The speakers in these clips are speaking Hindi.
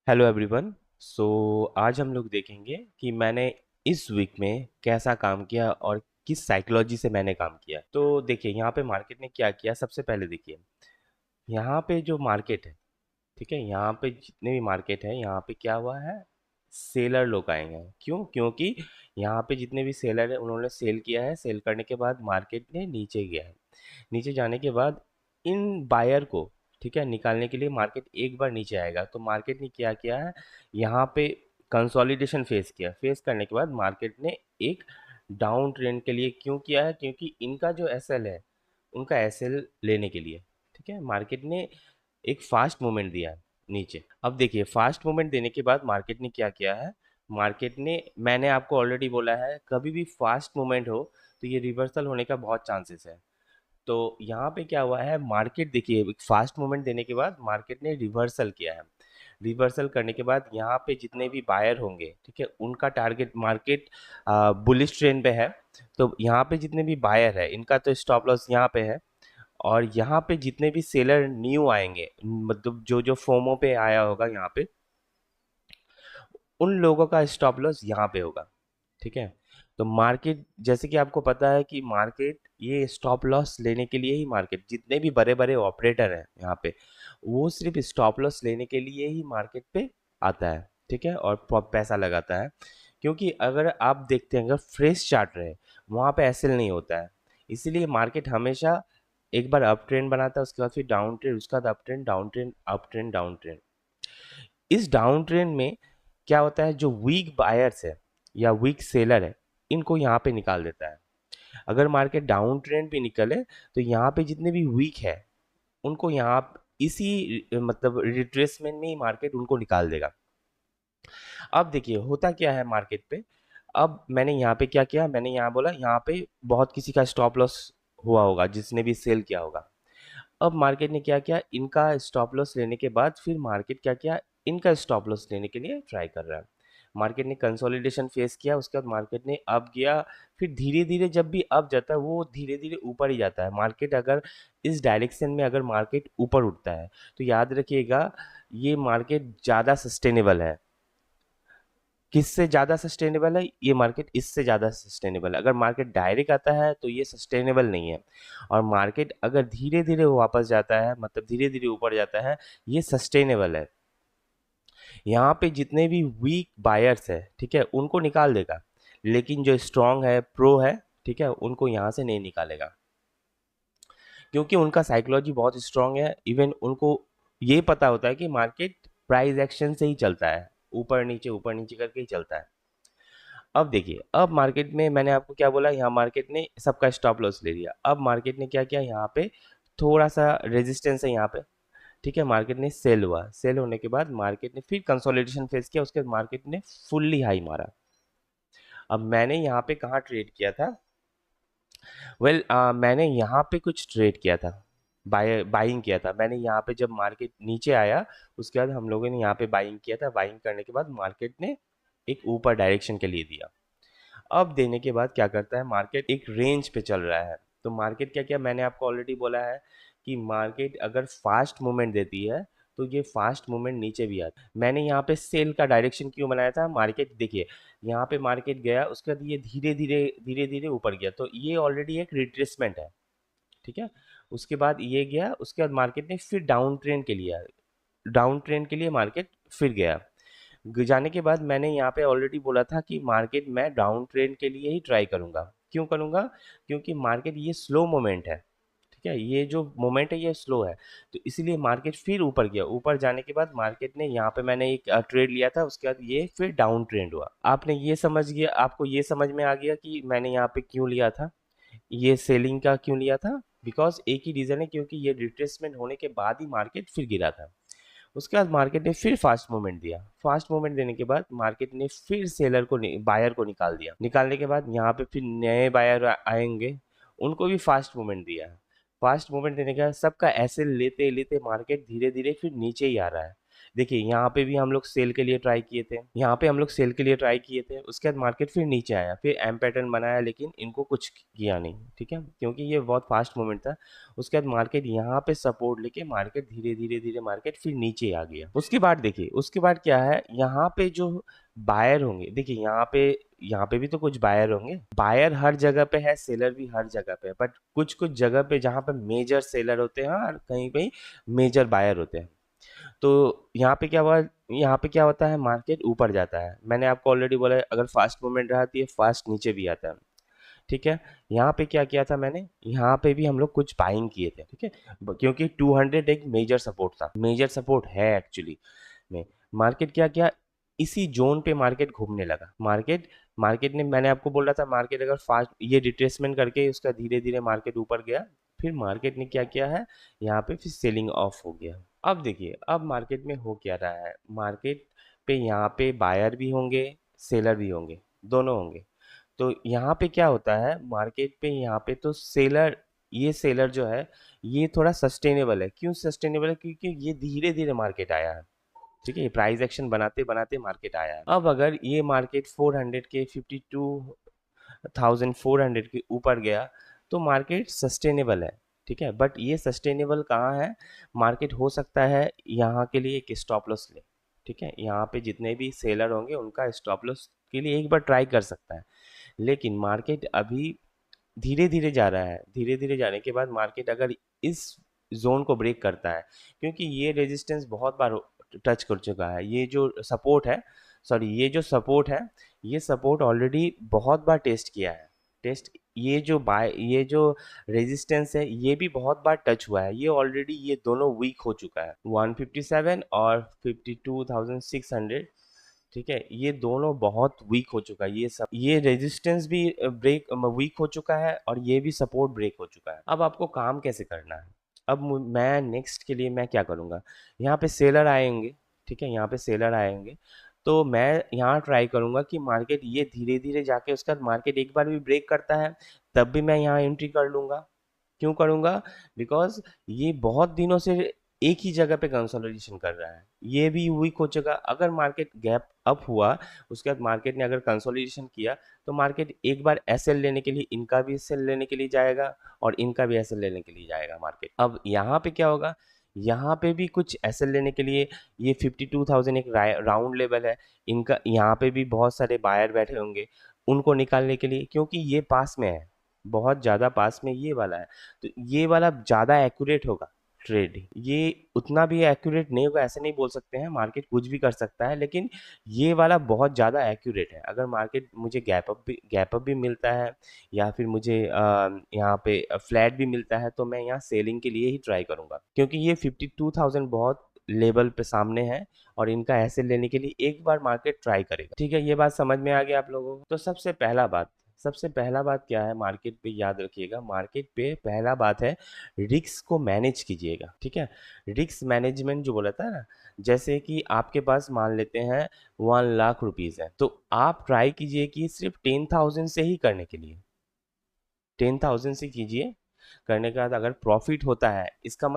Hello everyone. सो आज हम लोग देखेंगे कि मैंने इस वीक में कैसा काम किया और किस साइकोलॉजी से मैंने काम किया। तो देखिए यहाँ पे मार्केट ने क्या किया। सबसे पहले देखिए यहाँ पे जो मार्केट है, ठीक है, यहाँ पे जितने भी मार्केट है यहाँ पे क्या हुआ है, सेलर लोग आए हैं। क्यों? क्योंकि यहाँ पे जितने भी सेलर है उन्होंने सेल किया है। सेल करने के बाद मार्केट ने नीचे गया है। नीचे जाने के बाद इन बायर को, ठीक है, निकालने के लिए मार्केट एक बार नीचे आएगा। तो मार्केट ने क्या किया है, यहाँ पे कंसोलिडेशन फेस किया। फेस करने के बाद मार्केट ने एक डाउन ट्रेंड के लिए क्यों किया है, क्योंकि इनका जो एसएल है उनका एसएल लेने के लिए, ठीक है, मार्केट ने एक फास्ट मूवमेंट दिया है नीचे। अब देखिए फास्ट मूवमेंट देने के बाद मार्केट ने क्या किया है, मार्केट ने, मैंने आपको ऑलरेडी बोला है कभी भी फास्ट मूवमेंट हो तो ये रिवर्सल होने का बहुत चांसेस है। तो यहाँ पे क्या हुआ है, मार्केट देखिए एक फास्ट मूवमेंट देने के बाद मार्केट ने रिवर्सल किया है। रिवर्सल करने के बाद यहाँ पे जितने भी बायर होंगे, ठीक है, उनका टारगेट मार्केट बुलिश ट्रेंड पे है। तो यहाँ पे जितने भी बायर है इनका तो स्टॉप लॉस यहाँ पे है। और यहाँ पे जितने भी सेलर न्यू आएंगे, मतलब जो जो फोमो पे आया होगा यहाँ पे, उन लोगों का स्टॉप लॉस यहाँ पे होगा। ठीक है। तो मार्केट, जैसे कि आपको पता है कि मार्केट ये स्टॉप लॉस लेने के लिए ही, मार्केट जितने भी बड़े बड़े ऑपरेटर हैं यहाँ पे, वो सिर्फ स्टॉप लॉस लेने के लिए ही मार्केट पे आता है। ठीक है। और पैसा लगाता है। क्योंकि अगर आप देखते हैं, अगर फ्रेश चार्ट रहे वहाँ पे एसएल नहीं होता है। इसीलिए मार्केट हमेशा एक बार अप ट्रेंड बनाता है, उसके बाद फिर डाउन ट्रेंड, उसके बाद up trend, down trend, up trend, down trend. इस डाउन ट्रेंड में क्या होता है, जो वीक बायर्स है या वीक सेलर है इनको यहाँ पे निकाल देता है। अगर मार्केट डाउन ट्रेंड पे निकले तो यहाँ पे जितने भी वीक है उनको यहाँ इसी मतलब रिट्रेसमेंट में ही मार्केट उनको निकाल देगा। अब देखिए होता क्या है मार्केट पे। अब मैंने यहाँ पे क्या किया, मैंने यहाँ बोला यहाँ पे बहुत किसी का स्टॉप लॉस हुआ होगा जिसने भी सेल किया होगा। अब मार्केट ने क्या किया, इनका स्टॉप लॉस लेने के बाद फिर मार्केट क्या किया, इनका स्टॉप लॉस लेने के लिए ट्राई कर रहा है। मार्केट ने कंसोलिडेशन फेस किया, उसके बाद मार्केट ने अप गया। फिर धीरे धीरे जब भी अप जाता है वो धीरे धीरे ऊपर ही जाता है। मार्केट अगर इस डायरेक्शन में अगर मार्केट ऊपर उठता है तो याद रखिएगा ये मार्केट ज़्यादा सस्टेनेबल है। किससे ज़्यादा सस्टेनेबल है, ये मार्केट इससे ज़्यादा सस्टेनेबल है। अगर मार्केट डायरेक्ट आता है तो ये सस्टेनेबल नहीं है। और मार्केट अगर धीरे धीरे वापस जाता है, मतलब धीरे धीरे ऊपर जाता है, ये सस्टेनेबल है। यहाँ पे जितने भी वीक बायर्स है, ठीक है, उनको निकाल देगा। लेकिन जो स्ट्रांग है, प्रो है, ठीक है, उनको यहाँ से नहीं निकालेगा। क्योंकि उनका साइकोलॉजी बहुत स्ट्रांग है। इवन उनको ये पता होता है कि मार्केट प्राइस एक्शन से ही चलता है, ऊपर नीचे करके ही चलता है। अब देखिए, अब मार्केट में मैंने आपको क्या बोला, यहाँ मार्केट ने सबका स्टॉप लॉस ले लिया। अब मार्केट ने क्या किया, यहाँ पे थोड़ा सा रेजिस्टेंस है यहाँ पे, ठीक है, मार्केट ने सेल हुआ। सेल होने के बाद मार्केट ने फिर कंसोलिडेशन फेस किया, उसके बाद मार्केट ने फुल्ली हाई मारा। अब मैंने यहाँ पे कहाँ ट्रेड किया था, मैंने यहाँ पे कुछ ट्रेड किया था, बाइंग किया था मैंने यहाँ पे। जब मार्केट नीचे आया उसके बाद हम लोगों ने यहाँ पे बाइंग किया था। बाइंग करने के बाद मार्केट ने एक ऊपर डायरेक्शन के लिए दिया। अब देने के बाद क्या करता है, मार्केट एक रेंज पे चल रहा है। तो मार्केट क्या किया, मैंने आपको ऑलरेडी बोला है कि मार्केट अगर फास्ट मूवमेंट देती है तो ये फास्ट मूवमेंट नीचे भी आता है। मैंने यहाँ पे सेल का डायरेक्शन क्यों बनाया था, मार्केट देखिए यहाँ पे मार्केट गया, उसके बाद ये धीरे धीरे ऊपर गया, तो ये ऑलरेडी एक रिट्रेसमेंट है। ठीक है। उसके बाद ये गया, उसके बाद मार्केट ने फिर डाउन ट्रेंड के लिए, डाउन ट्रेंड के लिए मार्केट फिर गया। जाने के बाद मैंने यहाँ पे ऑलरेडी बोला था कि मार्केट मैं डाउन ट्रेंड के लिए ही ट्राई करूँगा। क्यों करूँगा, क्योंकि मार्केट ये स्लो मोमेंट है, ठीक है, ये जो मोमेंट है ये स्लो है। तो इसीलिए मार्केट फिर ऊपर गया। ऊपर जाने के बाद मार्केट ने यहाँ पे, मैंने एक ट्रेड लिया था, उसके बाद ये फिर डाउन ट्रेंड हुआ। आपने ये समझ गया, आपको ये समझ में आ गया कि मैंने यहाँ पे क्यों लिया था, ये सेलिंग का क्यों लिया था। बिकॉज एक ही रीज़न है, क्योंकि ये रिट्रेसमेंट होने के बाद ही मार्केट फिर गिरा था। उसके बाद मार्केट ने फिर फास्ट मूवमेंट दिया। फास्ट मूवमेंट देने के बाद मार्केट ने फिर सेलर को, बायर को निकाल दिया। निकालने के बाद यहाँ पे फिर नए बायर आएंगे, उनको भी फास्ट मूवमेंट दिया। फास्ट मूवमेंट देने के बाद सबका ऐसे लेते लेते मार्केट धीरे धीरे फिर नीचे ही आ रहा है। देखिए यहाँ पे भी हम लोग सेल के लिए ट्राई किए थे, यहाँ पे हम लोग सेल के लिए ट्राई किए थे, उसके बाद मार्केट फिर नीचे आया, फिर एम पैटर्न बनाया, लेकिन इनको कुछ किया नहीं, ठीक है, क्योंकि ये बहुत फास्ट मूवमेंट था। उसके बाद मार्केट यहाँ पे सपोर्ट लेके मार्केट धीरे धीरे धीरे मार्केट फिर नीचे आ गया। उसके बाद देखिए, उसके बाद क्या है, यहाँ पे जो बायर होंगे, देखिए यहाँ पे भी तो कुछ बायर होंगे। बायर हर जगह पे है, सेलर भी हर जगह पे है, बट कुछ कुछ जगह पे जहाँ पे मेजर सेलर होते हैं और कहीं कहीं मेजर बायर होते हैं। तो यहाँ पे क्या होता है, मार्केट ऊपर जाता है। मैंने आपको ऑलरेडी बोला है, अगर फास्ट मूवमेंट रहा तो ये फास्ट नीचे भी आता है, ठीक है। यहाँ पे क्या किया था मैंने, यहाँ पे भी हम लोग कुछ बाइंग किए थे, ठीक है, क्योंकि 200 एक मेजर सपोर्ट था, मेजर सपोर्ट है एक्चुअली में। मार्केट क्या किया, इसी जोन पे मार्केट घूमने लगा। मार्केट मार्केट ने, मैंने आपको बोला था, मार्केट अगर फास्ट ये रिट्रेसमेंट करके उसका धीरे धीरे मार्केट ऊपर गया, फिर मार्केट ने क्या किया है, यहाँ पे फिर सेलिंग ऑफ हो गया। अब देखिए, अब मार्केट में हो क्या रहा है, मार्केट पे यहाँ पे बायर भी होंगे, सेलर भी होंगे, दोनों होंगे। तो यहाँ पे क्या होता है, मार्केट पे यहाँ पे तो सेलर, ये सेलर जो है ये थोड़ा सस्टेनेबल है। क्यों सस्टेनेबल है, क्योंकि ये धीरे धीरे मार्केट आया है, ठीक है, ये प्राइस एक्शन बनाते बनाते मार्केट आया है। अब अगर ये मार्केट 400 के 52,400 के ऊपर गया तो मार्केट सस्टेनेबल है, ठीक है, बट ये सस्टेनेबल कहाँ है, मार्केट हो सकता है यहाँ के लिए एक स्टॉप लॉस ले, ठीक है, यहाँ पे जितने भी सेलर होंगे उनका स्टॉप लॉस के लिए एक बार ट्राई कर सकता है। लेकिन मार्केट अभी धीरे धीरे जा रहा है, धीरे धीरे जाने के बाद मार्केट अगर इस जोन को ब्रेक करता है, क्योंकि ये रेजिस्टेंस बहुत बार टच कर चुका है, ये जो सपोर्ट है, सॉरी ये जो सपोर्ट है, ये सपोर्ट ऑलरेडी बहुत बार टेस्ट किया है, टेस्ट, ये जो रेजिस्टेंस है ये भी बहुत बार टच हुआ है, ये ऑलरेडी ये दोनों वीक हो चुका है, 157 और 52,600, ठीक है, ये दोनों बहुत वीक हो चुका है, ये रेजिस्टेंस भी ब्रेक वीक हो चुका है और ये भी सपोर्ट ब्रेक हो चुका है। अब आपको काम कैसे करना है, अब मैं नेक्स्ट के लिए मैं क्या करूँगा, यहाँ पे सेलर आएंगे, ठीक है, यहाँ पे सेलर आएंगे, तो मैं यहाँ ट्राई करूँगा कि मार्केट ये धीरे धीरे जाके उसका मार्केट एक बार भी ब्रेक करता है तब भी मैं यहाँ एंट्री कर लूँगा। क्यों करूँगा, बिकॉज ये बहुत दिनों से एक ही जगह पे कंसोलिडेशन कर रहा है, ये भी वीक हो चुका। अगर मार्केट गैप अप हुआ, उसके बाद मार्केट ने अगर कंसोलिडेशन किया, तो मार्केट एक बार एसएल लेने के लिए, इनका भी एसएल लेने के लिए जाएगा और इनका भी एसएल लेने के लिए जाएगा मार्केट। अब यहाँ पे क्या होगा, यहाँ पे भी कुछ एसएल लेने के लिए, ये 52,000 एक राउंड लेवल है, इनका यहाँ पे भी बहुत सारे बायर बैठे होंगे, उनको निकालने के लिए, क्योंकि ये पास में है, बहुत ज़्यादा पास में ये वाला है, तो ये वाला ज़्यादा एक्यूरेट होगा ट्रेड। ये उतना भी एक्यूरेट नहीं होगा, ऐसे नहीं बोल सकते हैं, मार्केट कुछ भी कर सकता है, लेकिन ये वाला बहुत ज़्यादा एक्यूरेट है। अगर मार्केट मुझे गैप अप भी मिलता है या फिर मुझे यहाँ पे फ्लैट भी मिलता है, तो मैं यहाँ सेलिंग के लिए ही ट्राई करूँगा, क्योंकि ये 52,000 बहुत लेवल पे सामने है और इनका ऐसे लेने के लिए एक बार मार्केट ट्राई करेगा, ठीक है। ये बात समझ में आ गया आप लोगों को। तो सबसे पहला बात क्या है, मार्केट पे याद रखिएगा, मार्केट पे पहला बात है, रिस्क को मैनेज कीजिएगा, ठीक है। रिस्क मैनेजमेंट जो बोला था ना, जैसे कि आपके पास मान लेते हैं 1 लाख रुपीज़ है, तो आप ट्राई कीजिए कि सिर्फ 10,000 से ही करने के लिए, 10,000 से कीजिए। करने के बाद अगर प्रॉफिट होता है, इसका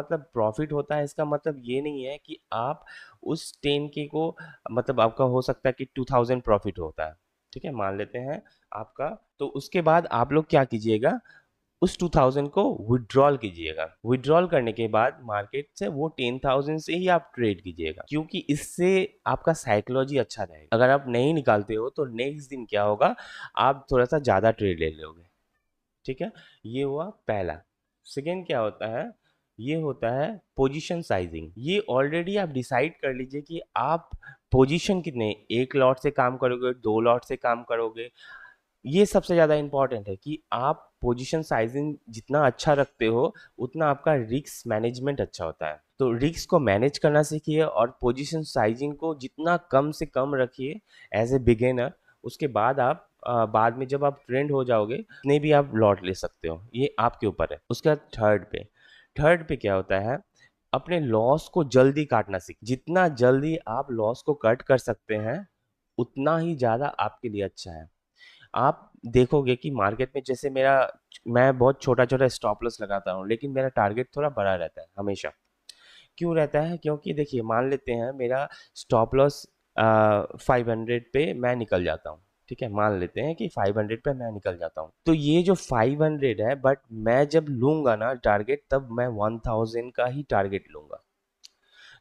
मतलब ये नहीं है कि आप उस 10K को, मतलब आपका हो सकता है कि 2,000 प्रॉफिट होता है, ठीक है, मान लेते हैं आपका, तो उसके बाद आप लोग क्या कीजिएगा, उस 2000 को विड्रॉल कीजिएगा। विड्रॉल करने के बाद मार्केट से वो 10,000 से ही आप ट्रेड कीजिएगा, क्योंकि इससे आपका साइकोलॉजी अच्छा रहेगा। अगर आप नहीं निकालते हो तो नेक्स्ट दिन क्या होगा, आप थोड़ा सा ज़्यादा ट्रेड ले लोगे, ठीक है। ये हुआ पहला। सेकेंड क्या होता है, ये होता है पोजीशन साइजिंग। ये ऑलरेडी आप डिसाइड कर लीजिए कि आप पोजीशन कितने, एक लॉट से काम करोगे, 2 लॉट से काम करोगे। ये सबसे ज़्यादा इम्पॉर्टेंट है कि आप पोजीशन साइजिंग जितना अच्छा रखते हो उतना आपका रिस्क मैनेजमेंट अच्छा होता है। तो रिस्क को मैनेज करना सीखिए और पोजीशन साइजिंग को जितना कम से कम रखिए एज ए बिगिनर। उसके बाद आप बाद में जब आप ट्रेंड हो जाओगे उतने भी आप लॉट ले सकते हो, ये आपके ऊपर है। उसके बाद थर्ड पे क्या होता है, अपने लॉस को जल्दी काटना सीख। जितना जल्दी आप लॉस को कट कर सकते हैं उतना ही ज़्यादा आपके लिए अच्छा है। आप देखोगे कि मार्केट में जैसे मैं बहुत छोटा छोटा स्टॉप लॉस लगाता हूँ, लेकिन मेरा टारगेट थोड़ा बड़ा रहता है हमेशा, क्यों रहता है? क्योंकि देखिए मान लेते हैं मेरा स्टॉप लॉस 500 पे मैं निकल जाता हूँ, ठीक है, मान लेते हैं कि 500 पे मैं निकल जाता हूँ, तो ये जो 500 है, बट मैं जब लूंगा ना टारगेट, तब मैं 1000 का ही टारगेट लूंगा।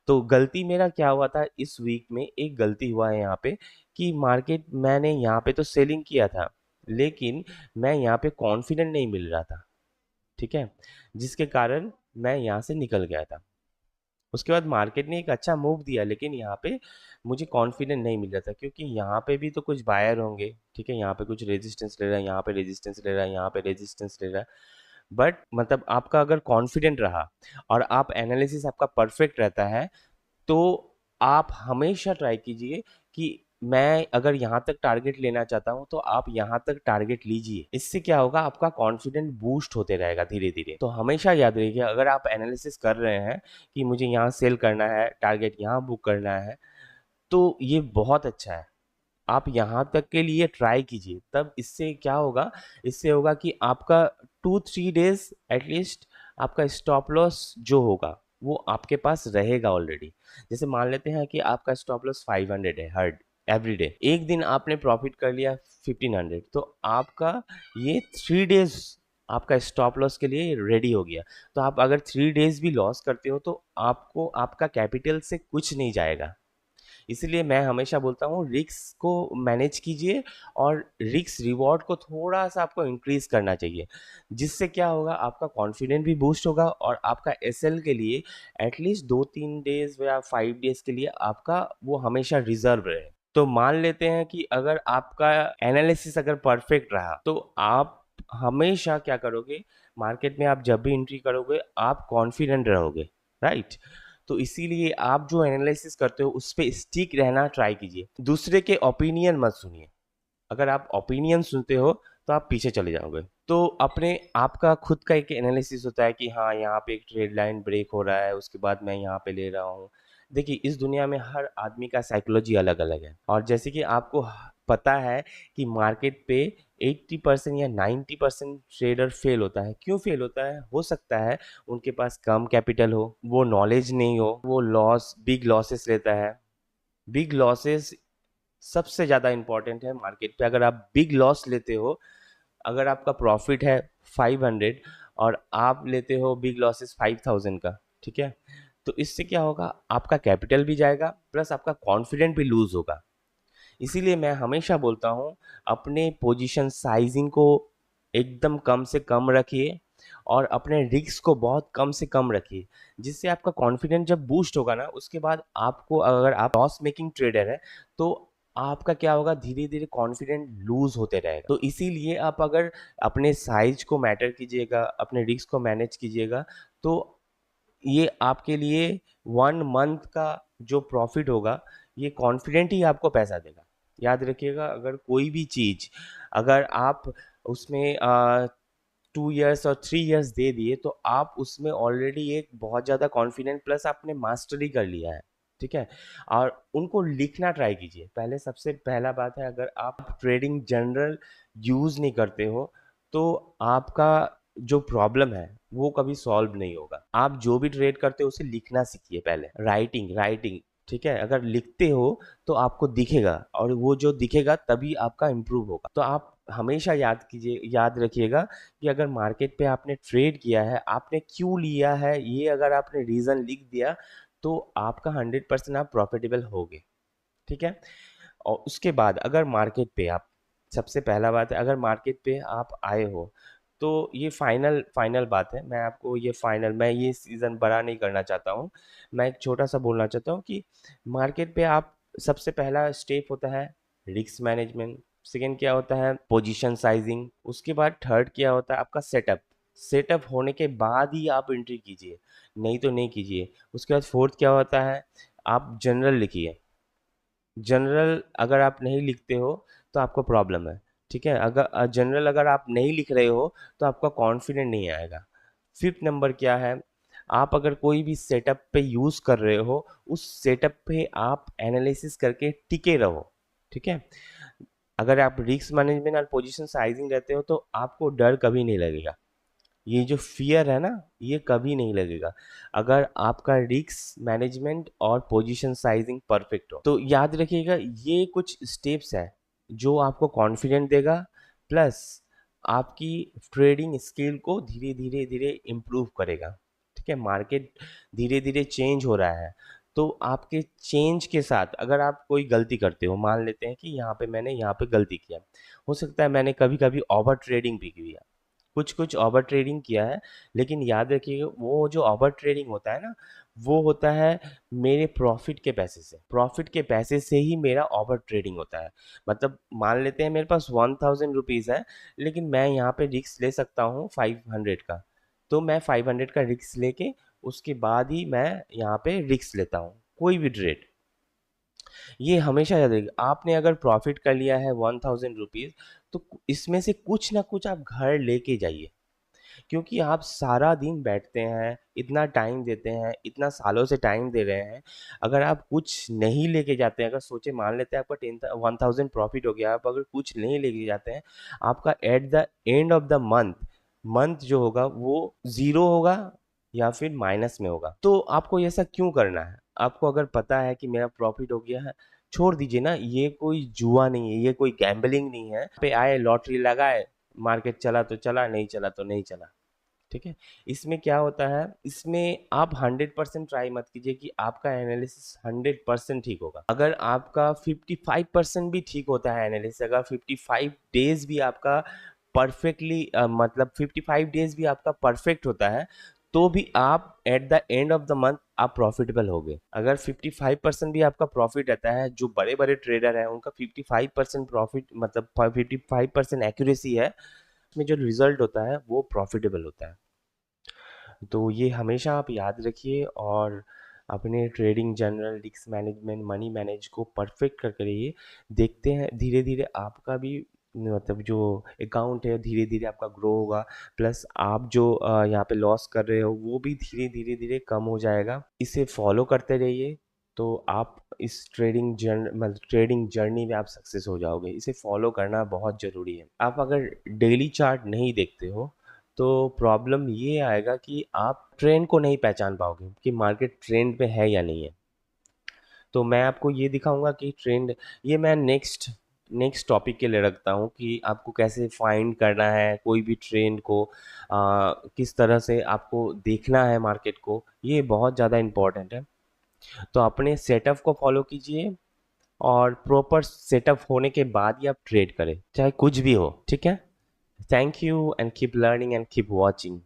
तो गलती मेरा क्या हुआ था इस वीक में, एक गलती हुआ है यहाँ पे कि मार्केट मैंने यहाँ पे तो सेलिंग किया था, लेकिन मैं यहाँ पे कॉन्फिडेंट नहीं मिल रहा था, ठीक है, जिसके कारण मैं यहाँ से निकल गया था। उसके बाद मार्केट ने एक अच्छा मूव दिया, लेकिन यहाँ पे मुझे कॉन्फिडेंट नहीं मिल रहा था, क्योंकि यहाँ पे भी तो कुछ बायर होंगे, ठीक है, यहाँ पे कुछ रेजिस्टेंस ले रहा है, यहाँ पे रेजिस्टेंस ले रहा है, यहाँ पे रेजिस्टेंस ले रहा है, बट मतलब आपका अगर कॉन्फिडेंट रहा और आप एनालिसिस आपका परफेक्ट रहता है, तो आप हमेशा ट्राई कीजिए कि मैं अगर यहाँ तक टारगेट लेना चाहता हूँ तो आप यहाँ तक टारगेट लीजिए। इससे क्या होगा, आपका कॉन्फिडेंस बूस्ट होते रहेगा धीरे धीरे। तो हमेशा याद रखिए, अगर आप एनालिसिस कर रहे हैं कि मुझे यहाँ सेल करना है, टारगेट यहाँ बुक करना है, तो ये बहुत अच्छा है, आप यहाँ तक के लिए ट्राई कीजिए। तब इससे क्या होगा, इससे होगा कि आपका 2-3 डेज एटलीस्ट आपका स्टॉप लॉस जो होगा वो आपके पास रहेगा ऑलरेडी। जैसे मान लेते हैं कि आपका स्टॉप लॉस 500 है हर एवरी डे, एक दिन आपने प्रॉफिट कर लिया 1500, तो आपका ये 3 डेज आपका स्टॉप लॉस के लिए रेडी हो गया। तो आप अगर 3 डेज भी लॉस करते हो तो आपको आपका कैपिटल से कुछ नहीं जाएगा। इसलिए मैं हमेशा बोलता हूँ रिस्क को मैनेज कीजिए और रिस्क रिवॉर्ड को थोड़ा सा आपको इंक्रीज करना चाहिए, जिससे क्या होगा, आपका कॉन्फिडेंस भी बूस्ट होगा और आपका एसएल के लिए एटलीस्ट 2-3 डेज या 5 डेज के लिए आपका वो हमेशा रिजर्व रहे। तो मान लेते हैं कि अगर आपका एनालिसिस अगर परफेक्ट रहा तो आप हमेशा क्या करोगे, मार्केट में आप जब भी एंट्री करोगे आप कॉन्फिडेंट रहोगे, राइट? तो इसीलिए आप जो एनालिसिस करते हो उस पे स्टिक रहना ट्राई कीजिए, दूसरे के ओपिनियन मत सुनिए। अगर आप ओपिनियन सुनते हो तो आप पीछे चले जाओगे। तो अपने आपका खुद का एक एनालिसिस होता है कि हाँ, यहाँ पे एक ट्रेड लाइन ब्रेक हो रहा है, उसके बाद मैं यहाँ पे ले रहा हूँ। देखिए इस दुनिया में हर आदमी का साइकोलॉजी अलग अलग है, और जैसे कि आपको पता है कि मार्केट पे 80% या 90% ट्रेडर फेल होता है। क्यों फेल होता है? हो सकता है उनके पास कम कैपिटल हो, वो नॉलेज नहीं हो, वो बिग लॉसेस लेता है। बिग लॉसेस सबसे ज़्यादा इंपॉर्टेंट है मार्केट पे। अगर आप बिग लॉस लेते हो, अगर आपका प्रॉफिट है 500 और आप लेते हो बिग लॉसेस 5000 का, ठीक है, तो इससे क्या होगा, आपका कैपिटल भी जाएगा प्लस आपका कॉन्फिडेंट भी लूज होगा। इसीलिए मैं हमेशा बोलता हूँ अपने पोजीशन साइजिंग को एकदम कम से कम रखिए और अपने रिस्क को बहुत कम से कम रखिए, जिससे आपका कॉन्फिडेंस जब बूस्ट होगा ना, उसके बाद आपको, अगर आप लॉस मेकिंग ट्रेडर है तो आपका क्या होगा, धीरे धीरे कॉन्फिडेंट लूज होते रहेगा। तो इसीलिए आप अगर अपने साइज को मैटर कीजिएगा, अपने रिस्क को मैनेज कीजिएगा, तो ये आपके लिए 1 मंथ का जो प्रॉफिट होगा, ये कॉन्फिडेंट ही आपको पैसा देगा। याद रखिएगा, अगर कोई भी चीज़ अगर आप उसमें 2 इयर्स और 3 इयर्स दे दिए, तो आप उसमें ऑलरेडी एक बहुत ज़्यादा कॉन्फिडेंट प्लस आपने मास्टरी कर लिया है, ठीक है। और उनको लिखना ट्राई कीजिए पहले। सबसे पहला बात है, अगर आप ट्रेडिंग जनरल यूज़ नहीं करते हो तो आपका जो प्रॉब्लम है वो कभी सॉल्व नहीं होगा। आप जो भी ट्रेड करते हो उसे लिखना सीखिए पहले, राइटिंग राइटिंग, ठीक है। अगर लिखते हो तो आपको दिखेगा, और वो जो दिखेगा तभी आपका इम्प्रूव होगा। तो आप हमेशा याद कीजिए, याद रखिएगा कि अगर मार्केट पे आपने ट्रेड किया है, आपने क्यों लिया है, ये अगर आपने रीज़न लिख दिया तो आपका 100% आप प्रॉफिटेबल होगे, ठीक है। और उसके बाद अगर मार्केट पे आप, सबसे पहला बात है, अगर मार्केट पे आप आए हो तो ये फाइनल फाइनल बात है, मैं आपको ये फाइनल, मैं ये सीज़न बड़ा नहीं करना चाहता हूँ। मैं एक छोटा सा बोलना चाहता हूँ कि मार्केट पे आप, सबसे पहला स्टेप होता है रिस्क मैनेजमेंट, सेकंड क्या होता है पोजीशन साइजिंग, उसके बाद थर्ड क्या होता है आपका सेटअप। सेटअप होने के बाद ही आप एंट्री कीजिए, नहीं तो नहीं कीजिए। उसके बाद फोर्थ क्या होता है, आप जनरल लिखिए। जनरल अगर आप नहीं लिखते हो तो आपको प्रॉब्लम है, ठीक है। अगर जनरल अगर आप नहीं लिख रहे हो तो आपका कॉन्फिडेंट नहीं आएगा। फिफ्थ नंबर क्या है, आप अगर कोई भी सेटअप पे यूज़ कर रहे हो, उस सेटअप पे आप एनालिसिस करके टिके रहो, ठीक है। अगर आप रिस्क मैनेजमेंट और पोजीशन साइजिंग रहते हो तो आपको डर कभी नहीं लगेगा। ये जो फियर है ना, ये कभी नहीं लगेगा अगर आपका रिस्क मैनेजमेंट और पोजीशन साइजिंग परफेक्ट हो। तो याद रखिएगा, ये कुछ स्टेप्स है जो आपको कॉन्फिडेंट देगा, प्लस आपकी ट्रेडिंग स्किल को धीरे धीरे धीरे इम्प्रूव करेगा। ठीक है, मार्केट धीरे धीरे चेंज हो रहा है, तो आपके चेंज के साथ अगर आप कोई गलती करते हो, मान लेते हैं कि यहाँ पे मैंने यहाँ पे गलती किया, हो सकता है मैंने कभी कभी ओवर ट्रेडिंग भी किया, कुछ कुछ ओवर ट्रेडिंग किया है, लेकिन याद रखिएगा वो जो ओवर ट्रेडिंग होता है ना, वो होता है मेरे प्रॉफिट के पैसे से ही मेरा ओवर ट्रेडिंग होता है। मतलब मान लेते हैं मेरे पास 1000 रुपीज़ है, लेकिन मैं यहाँ पे रिस्क ले सकता हूँ 500 का, तो मैं 500 का रिस्क लेके उसके बाद ही मैं यहाँ पे रिस्क लेता हूँ कोई भी ट्रेड। ये हमेशा याद रखिए, आपने अगर प्रॉफिट कर लिया है 1000 रुपीज़, तो इसमें से कुछ ना कुछ आप घर लेके जाइए, क्योंकि आप सारा दिन बैठते हैं, इतना टाइम देते हैं, इतना सालों से टाइम दे रहे हैं, अगर आप कुछ नहीं लेके जाते हैं, अगर सोचे मान लेते हैं आपका 10,000 प्रॉफिट हो गया, आप अगर कुछ नहीं लेके जाते हैं, आपका at the end of the month month जो होगा वो ज़ीरो होगा या फिर माइनस में होगा। तो आपको ऐसा क्यों करना है? आपको अगर पता है कि मेरा प्रॉफिट हो गया है, छोड़ दीजिए ना, ये कोई जुआ नहीं है, ये कोई गैम्बलिंग नहीं है। पे आए, लॉटरी लगाए, मार्केट चला तो चला, नहीं चला तो नहीं चला। ठीक है, इसमें क्या होता है, इसमें आप 100% ट्राई मत कीजिए कि आपका एनालिसिस 100% ठीक होगा। अगर आपका 55% भी ठीक होता है एनालिसिस, अगर 55 डेज भी आपका परफेक्टली मतलब 55 डेज भी आपका परफेक्ट होता है, तो भी आप at the end of the month आप प्रॉफिटेबल हो गए। अगर 55% भी आपका प्रॉफिट रहता है, जो बड़े बड़े ट्रेडर हैं उनका 55% प्रॉफिट मतलब 55% एक्यूरेसी है, में जो रिजल्ट होता है वो प्रॉफिटेबल होता है। तो ये हमेशा आप याद रखिए, और अपने trading, general risk management, money manage को परफेक्ट करके रहिए। देखते हैं धीरे धीरे आपका भी मतलब जो अकाउंट है धीरे धीरे आपका ग्रो होगा, प्लस आप जो यहाँ पे लॉस कर रहे हो वो भी धीरे धीरे धीरे कम हो जाएगा। इसे फॉलो करते रहिए, तो आप इस ट्रेडिंग जर्नी में आप सक्सेस हो जाओगे। इसे फॉलो करना बहुत ज़रूरी है। आप अगर डेली चार्ट नहीं देखते हो, तो प्रॉब्लम ये आएगा कि आप ट्रेंड को नहीं पहचान पाओगे कि मार्केट ट्रेंड पे है या नहीं है। तो मैं आपको ये दिखाऊंगा कि ट्रेंड, ये मैं नेक्स्ट नेक्स्ट टॉपिक के लिए रखता हूँ कि आपको कैसे फाइंड करना है कोई भी ट्रेंड को, किस तरह से आपको देखना है मार्केट को, ये बहुत ज़्यादा इम्पोर्टेंट है। तो अपने सेटअप को फॉलो कीजिए, और प्रॉपर सेटअप होने के बाद ही आप ट्रेड करें, चाहे कुछ भी हो। ठीक है, thank you and keep learning and keep watching.